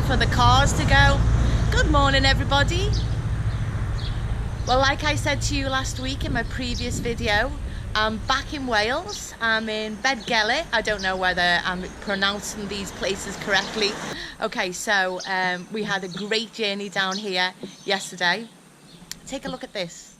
for the cars to go. Good morning, everybody. Well, like I said to you last week in my previous video, I'm back in Wales. I'm in Bedgellet. I don't know whether I'm pronouncing these places correctly. Okay, so we had a great journey down here yesterday. Take a look at this.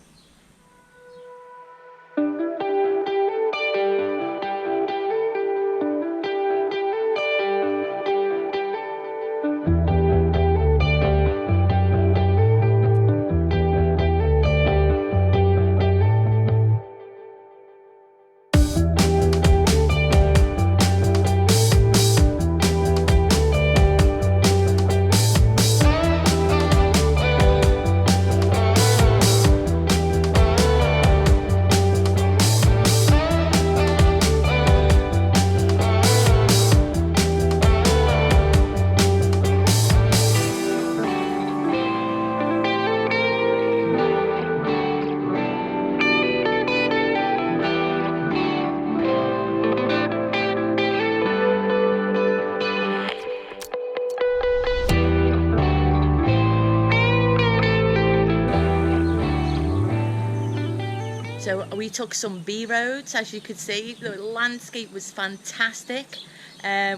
So we took some B roads, as you could see. The landscape was fantastic.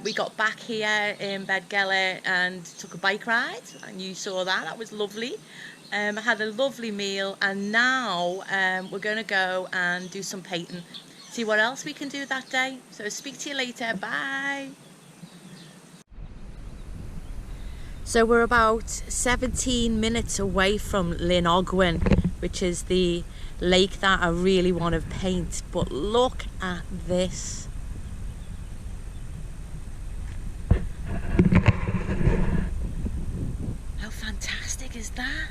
We got back here in Bedgellet and took a bike ride, and you saw that. That was lovely. I had a lovely meal, and now we're going to go and do some painting. See what else we can do that day. So speak to you later. Bye. So we're about 17 minutes away from Llyn, which is the lake that I really want to paint. But look at this. How fantastic is that?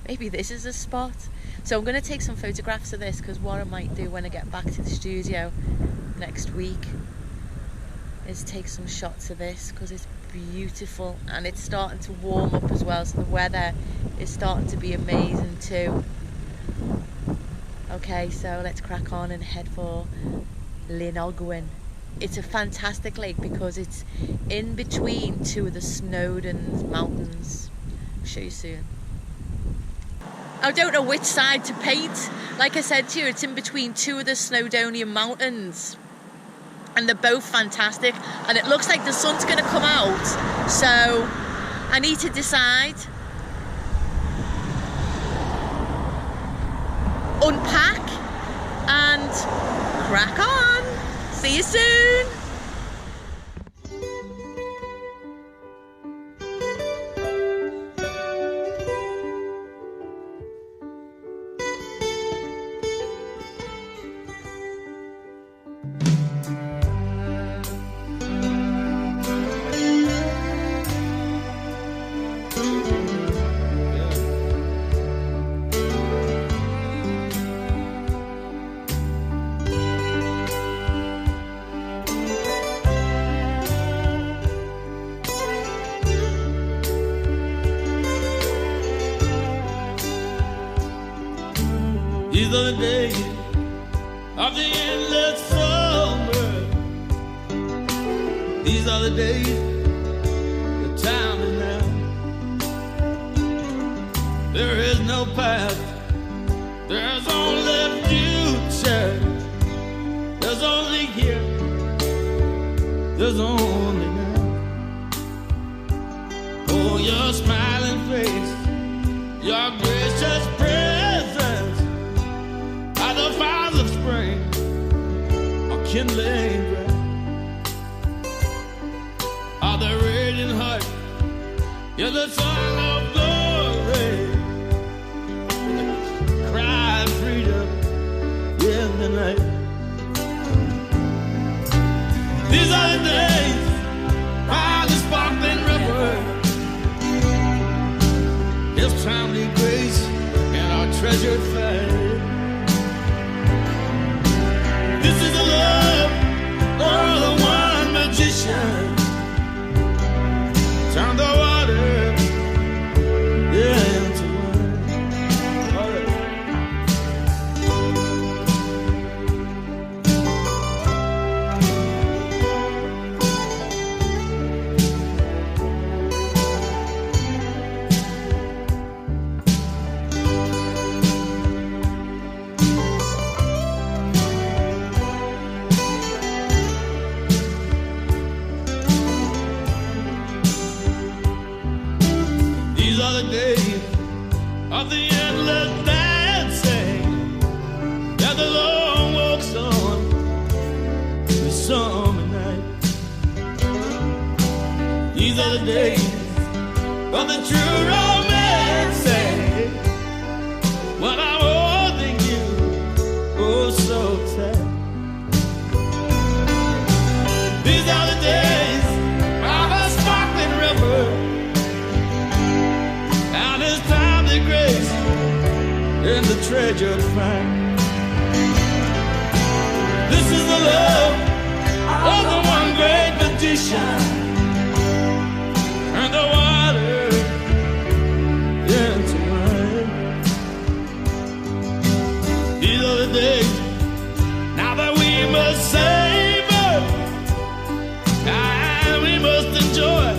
Maybe this is a spot. So I'm going to take some photographs of this, because what I might do when I get back to the studio next week is take some shots of this, because it's beautiful and it's starting to warm up as well, so the weather is starting to be amazing too. Okay, so let's crack on and head for Llyn. It's a fantastic lake because it's in between two of the Snowdon mountains. I'll show you soon. I don't know which side to paint. Like I said to you, it's in between two of the Snowdonian mountains, and they're both fantastic, and it looks like the sun's going to come out, so I need to decide. Unpack and crack on. See you soon. These are the days of the endless summer. These are the days, the time is now. There is no past, there's only future. There's only here, there's only now. Oh, your smiling face, your gracious presence, the fires of spring are kindling bright. Are the radiant heart, you're the song of glory, the cry of freedom in the night. These are the days by the sparkling river. His timely grace and our treasured faith. This is the love of the one magician. Turn the water into wine. All right. are the days of the endless dancing, and the long walks on the summer night. These are the days of the true romancing, when I'm holding you, oh so tight. These are the days of a sparkling river, and it's time to grace in the treasure find. This is the love of the one great magician, and the water into wine. These are the days now that we must savor, and we must enjoy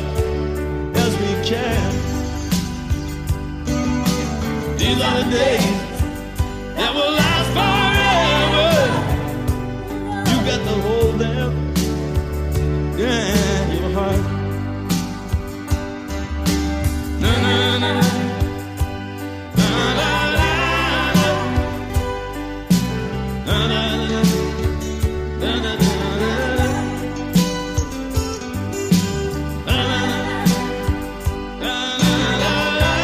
as we can. These are the days that will last forever. You got to hold them in your heart. Na na na na. Na na na na. Na na na. Na na na na. Na na na. Na na na.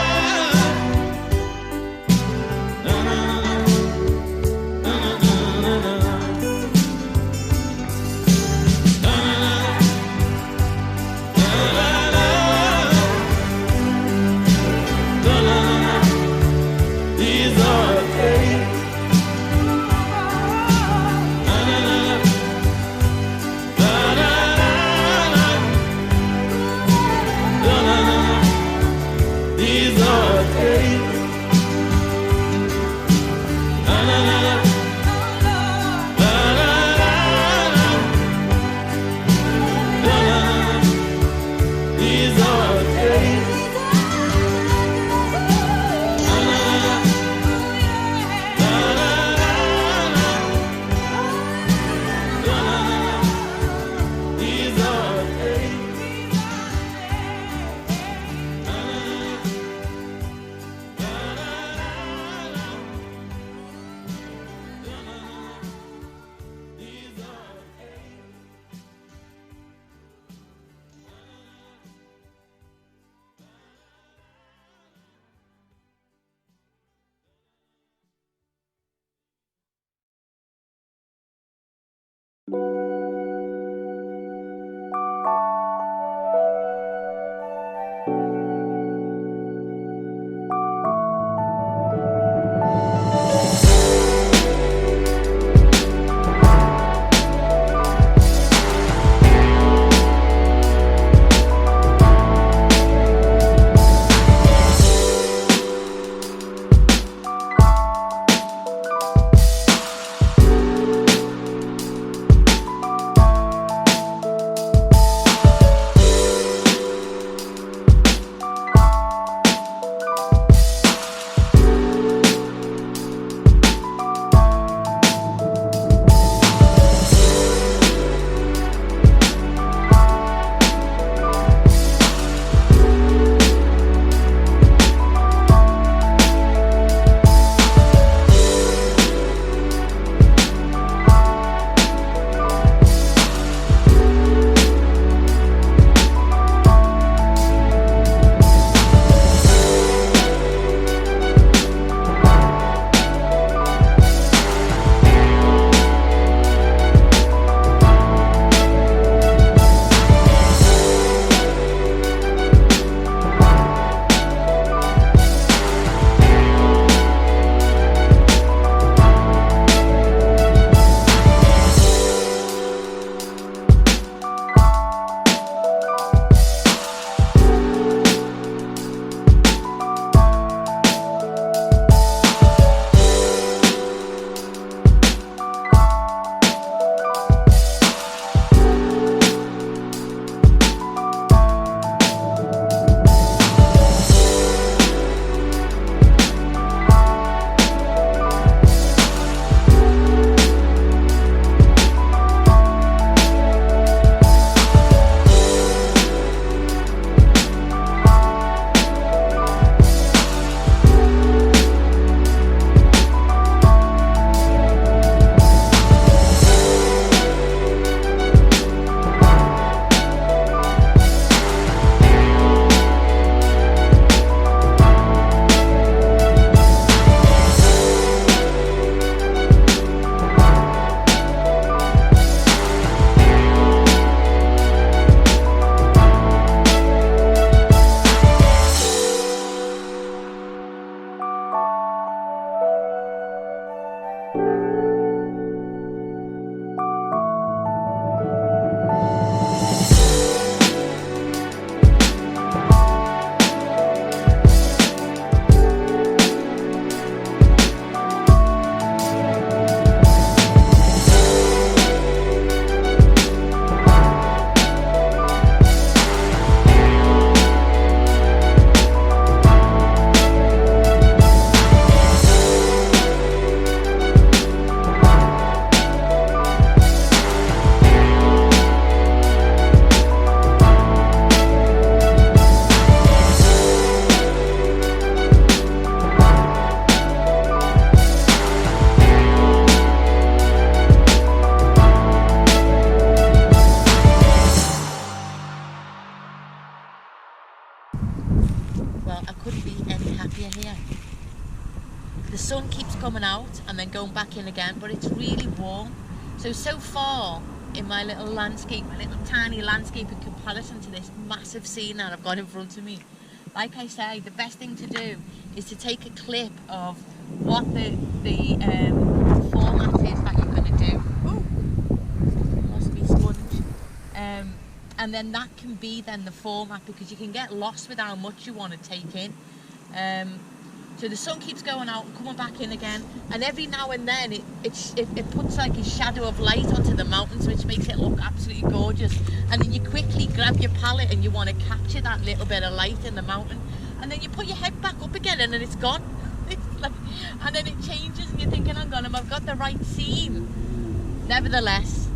sun keeps coming out and then going back in again, but it's really warm. So far in my little landscape, my little tiny landscape in comparison to this massive scene that I've got in front of me, like I say, the best thing to do is to take a clip of what the format is that you're going to do. Ooh, lost me sponge. And then that can be then the format, because you can get lost with how much you want to take in. So the sun keeps going out and coming back in again, and every now and then it puts like a shadow of light onto the mountains, which makes it look absolutely gorgeous. And then you quickly grab your palette and you want to capture that little bit of light in the mountain, and then you put your head back up again and then it's gone. It's like, and then it changes and you're thinking, hang on, I've got the right scene. Nevertheless,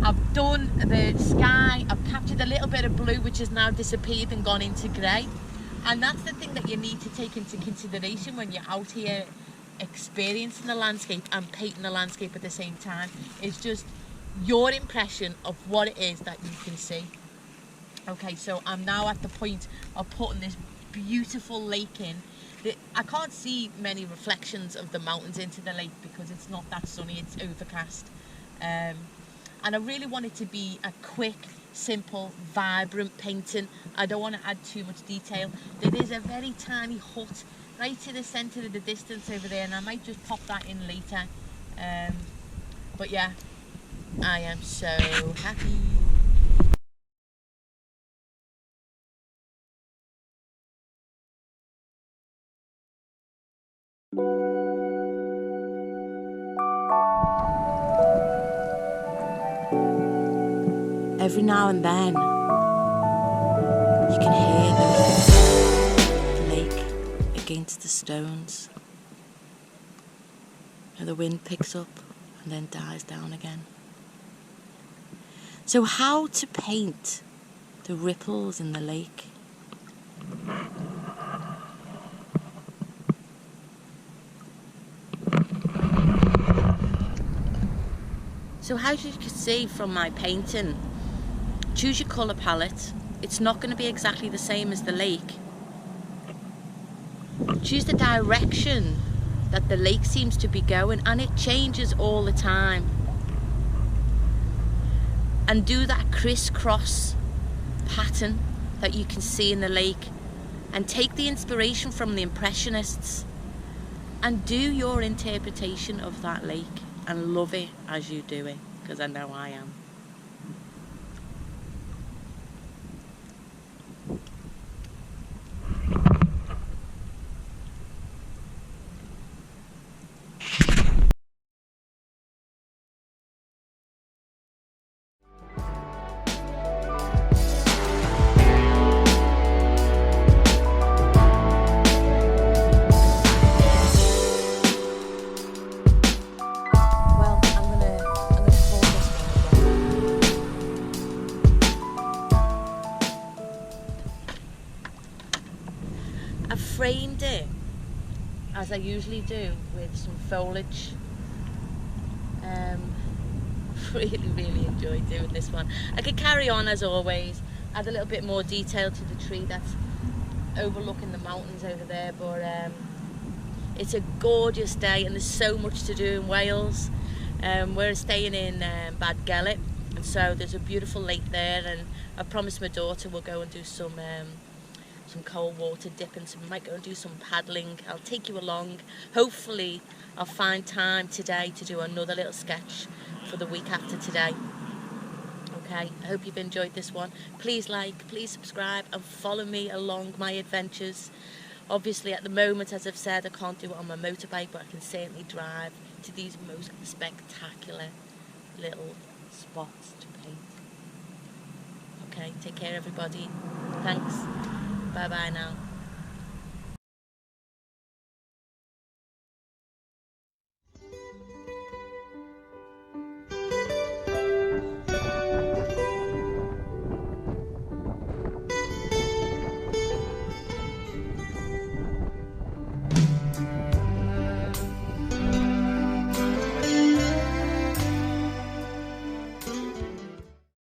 I've done the sky, I've captured a little bit of blue which has now disappeared and gone into grey. And that's the thing that you need to take into consideration when you're out here experiencing the landscape and painting the landscape at the same time. It's just your impression of what it is that you can see. Okay, so I'm now at the point of putting this beautiful lake in. I can't see many reflections of the mountains into the lake because it's not that sunny, it's overcast. And I really want it to be a quick, simple, vibrant painting. I don't want to add too much detail. There is a very tiny hut right to the centre of the distance over there, and I might just pop that in later. But yeah, I am so happy. Every now and then, you can hear the lake against the stones. And the wind picks up and then dies down again. So how to paint the ripples in the lake? So as you can see from my painting, choose your colour palette. It's not going to be exactly the same as the lake. Choose the direction that the lake seems to be going, and it changes all the time. And do that crisscross pattern that you can see in the lake, and take the inspiration from the Impressionists and do your interpretation of that lake and love it as you do it, because I know I am. I framed it as I usually do with some foliage. Really enjoyed doing this one. I could carry on as always, add a little bit more detail to the tree that's overlooking the mountains over there, but it's a gorgeous day and there's so much to do in Wales. We're staying in Bad Gelert, and so there's a beautiful lake there, and I promised my daughter we'll go and do some cold water dipping, so we might go and do some paddling. I'll take you along. Hopefully I'll find time today to do another little sketch for the week after today. Okay, I hope you've enjoyed this one. Please like, please subscribe and follow me along my adventures. Obviously at the moment, as I've said, I can't do it on my motorbike, but I can certainly drive to these most spectacular little spots to paint. Okay, take care everybody. Thanks. Bye bye now.